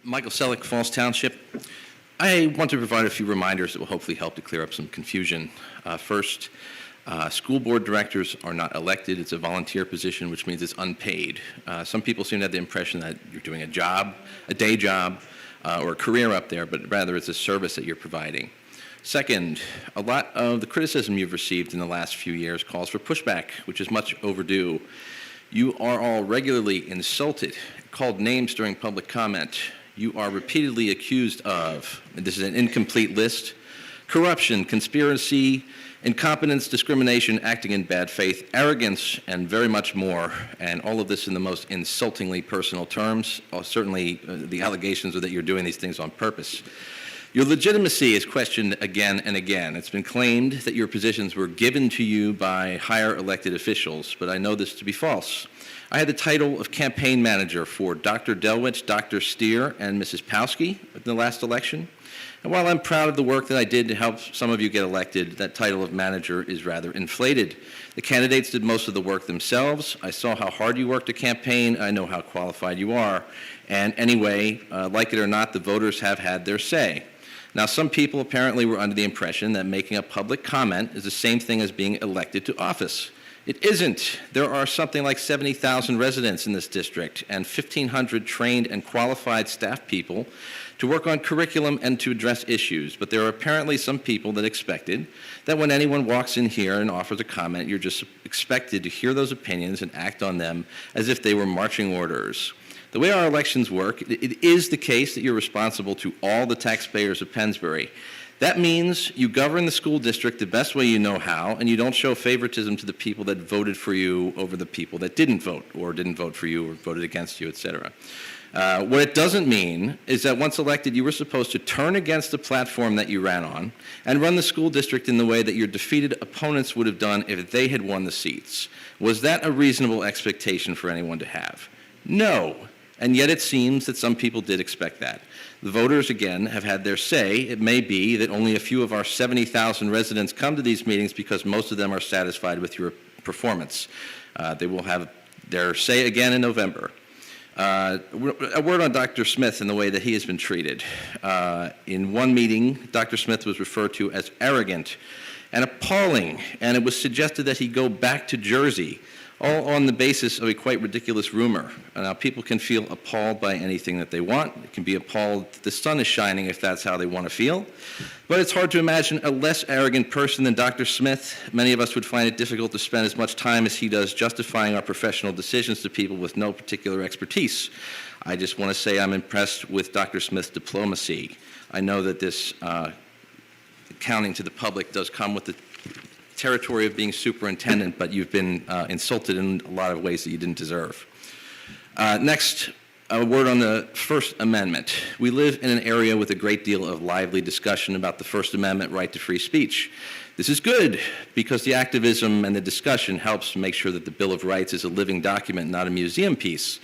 Michael Selleck, Falls Township. I want to provide a few reminders that will hopefully help to clear up some confusion. First, school board directors are not elected. It's a volunteer position, which means it's unpaid. Some people seem to have the impression that you're doing a job, a day job, or a career up there, but rather it's a service that you're providing. Second, a lot of the criticism you've received in the last few years calls for pushback, which is much overdue. You are all regularly insulted, called names during public comment. You are repeatedly accused of, and this is an incomplete list, corruption, conspiracy, incompetence, discrimination, acting in bad faith, arrogance, and very much more, and all of this in the most insultingly personal terms. Certainly, the allegations are that you're doing these things on purpose. Your legitimacy is questioned again and again. It's been claimed that your positions were given to you by higher elected officials, but I know this to be false. I had the title of campaign manager for Dr. Delwich, Dr. Steer, and Mrs. Powski in the last election. And while I'm proud of the work that I did to help some of you get elected, that title of manager is rather inflated. The candidates did most of the work themselves. I saw how hard you worked to campaign. I know how qualified you are. And anyway, like it or not, the voters have had their say. Now, some people apparently were under the impression that making a public comment is the same thing as being elected to office. It isn't. There are something like 70,000 residents in this district and 1,500 trained and qualified staff people to work on curriculum and to address issues. But there are apparently some people that expected that when anyone walks in here and offers a comment, you're just expected to hear those opinions and act on them as if they were marching orders. The way our elections work, it is the case that you're responsible to all the taxpayers of Pennsbury. That means you govern the school district the best way you know how, and you don't show favoritism to the people that voted for you over the people that didn't vote for you or voted against you, etc. What it doesn't mean is that once elected, you were supposed to turn against the platform that you ran on and run the school district in the way that your defeated opponents would have done if they had won the seats. Was that a reasonable expectation for anyone to have? No. And yet it seems that some people did expect that. The voters, again, have had their say. It may be that only a few of our 70,000 residents come to these meetings because most of them are satisfied with your performance. They will have their say again in November. A word on Dr. Smith and the way that he has been treated. In one meeting, Dr. Smith was referred to as arrogant and appalling, and it was suggested that he go back to Jersey, all on the basis of a quite ridiculous rumor. Now, people can feel appalled by anything that they want. They can be appalled that the sun is shining if that's how they want to feel. But it's hard to imagine a less arrogant person than Dr. Smith. Many of us would find it difficult to spend as much time as he does justifying our professional decisions to people with no particular expertise. I just want to say I'm impressed with Dr. Smith's diplomacy. I know that this accounting to the public does come with the territory of being superintendent, but you've been insulted in a lot of ways that you didn't deserve. Next, a word on the First Amendment. We live in an area with a great deal of lively discussion about the First Amendment right to free speech. This is good because the activism and the discussion helps make sure that the Bill of Rights is a living document, not a museum piece.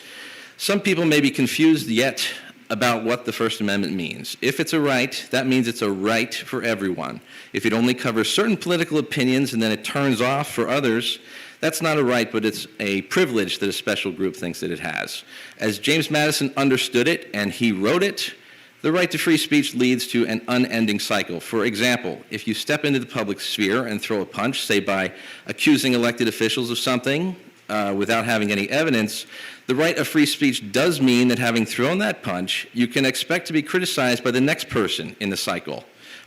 Some people may be confused yet about what the First Amendment means. If it's a right, that means it's a right for everyone. If it only covers certain political opinions and then it turns off for others, that's not a right, but it's a privilege that a special group thinks that it has. As James Madison understood it, and he wrote it, the right to free speech leads to an unending cycle. For example, if you step into the public sphere and throw a punch, say by accusing elected officials of something, without having any evidence, the right of free speech does mean that having thrown that punch, you can expect to be criticized by the next person in the cycle.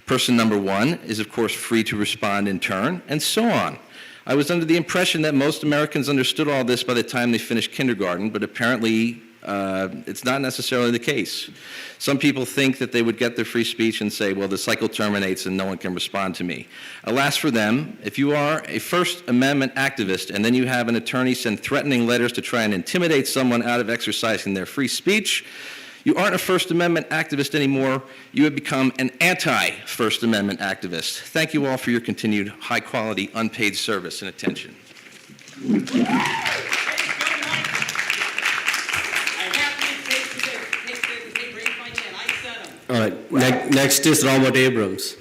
Person number one is, of course, free to respond in turn, and so on. I was under the impression that most Americans understood all this by the time they finished kindergarten, but apparently it's not necessarily the case. Some people think that they would get their free speech and say, well, the cycle terminates and no one can respond to me. Alas for them, if you are a First Amendment activist and then you have an attorney send threatening letters to try and intimidate someone out of exercising their free speech, you aren't a First Amendment activist anymore. You have become an anti-First Amendment activist. Thank you all for your continued high-quality, unpaid service and attention. All right, next is Robert Abrams.